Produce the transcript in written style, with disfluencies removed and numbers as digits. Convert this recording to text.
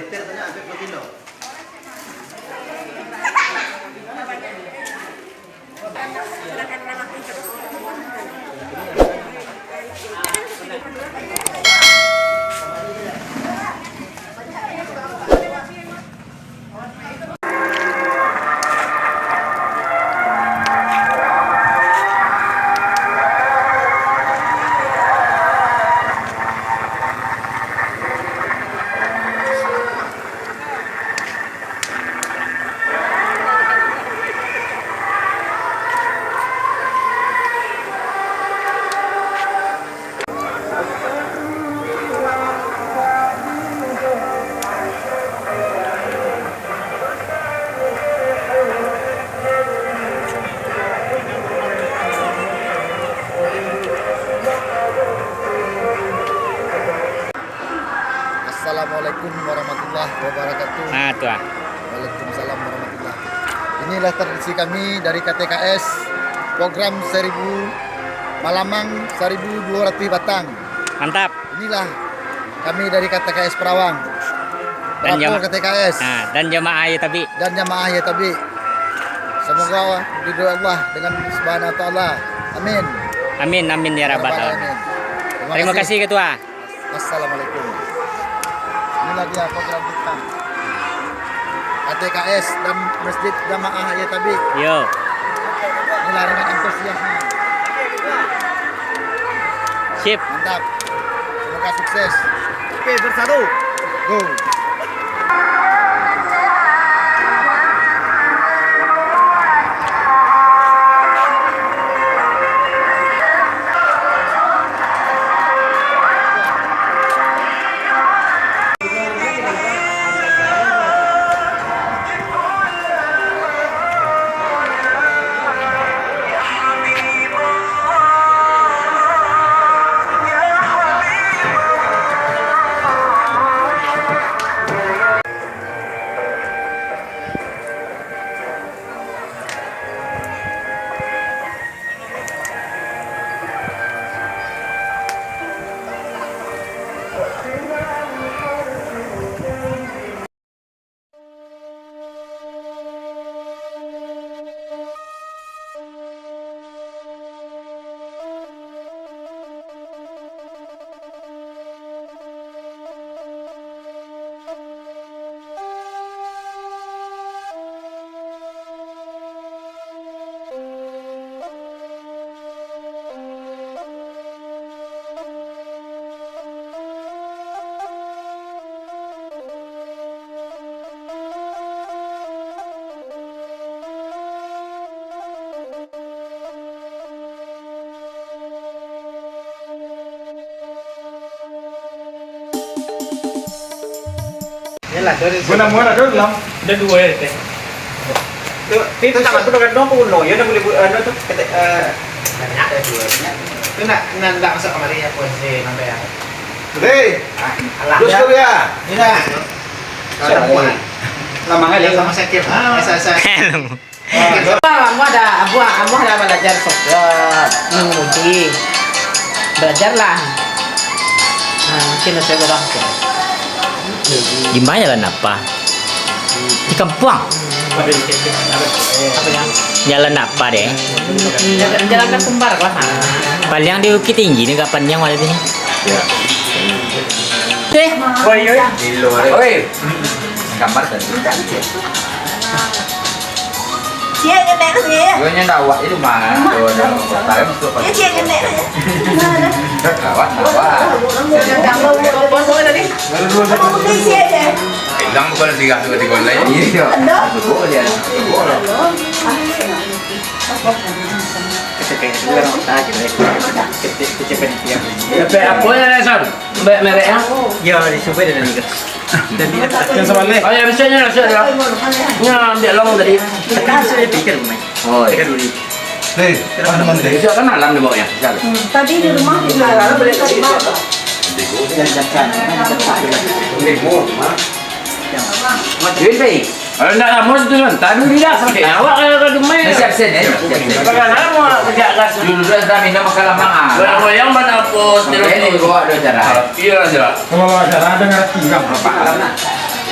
nyetir tanya Afif Lutino. Assalamualaikum warahmatullahi wabarakatuh. Nah, tuh. Waalaikumsalam warahmatullahi. Inilah tradisi kami dari KTKS program 1000 Malamang 1200 batang. Mantap. Inilah kami dari KTKS Perawang. Dan Pelapor KTKS dan jamaah ya tapi. dan jamaah ya tabi. Semoga ridho Allah dengan Subhanahu wa taala. Amin. Amin amin ya rabbal alamin. Terima kasih ketua. Assalamualaikum. Inilah dia program kita. KTKS dan Masjid Jamaah ya tabi. Yo. Inilah dengan antusiasme. Sip. Mantap. Semoga sukses. Oke, bersatu. Go. Buena dulu lang. Udah dua ya teh. Itu sama itu kan dong puno ya udah boleh ano tuh itu nanda masuk kamarnya pun si nanda ya. Hei, terus tuh ya. Ini semua. Lama kali sama sakit. Saya. Kamu ada belajar software, mengemudi, belajarlah. Nah, mungkin saya bilang Di mana lah apa? Di kampung. Jalan apa deh? jalan ke kembar lah. Paling di Bukit Tinggi nih kapan yang ada ini? Oi. Di luar. Oi. Gambar tadi. Chia cái này nó gì? Gue nyendak awak itu mah. Tahu masuk apa? Chia chia cái này. Awak. Kamu beli chia deh. Hilang bukan tiga lain. Iya. Betul dia. Sampai apa ya Son? Mbak merek ya? Ya di Subay dan juga. Dan dia yang sama leh. Oh ya misalnya nasi ada. Ya ambil long tadi. Kan saya pikir main. Oh. Tekan dulu. Hei, apa namanya? Bisa kan alam di bawahnya. Tadi di rumah di mana? Beli tadi mana? Duit baik. Kalau nak lama tu kan, tadi dia sampai awak kalau demai. Siap sen ya. Kalau lama kerja gas. Dulu dah minum makan lama. Goyang mana pos Ini bawa dua cara. Iya saja. Kalau acara ada ngerti enggak apa?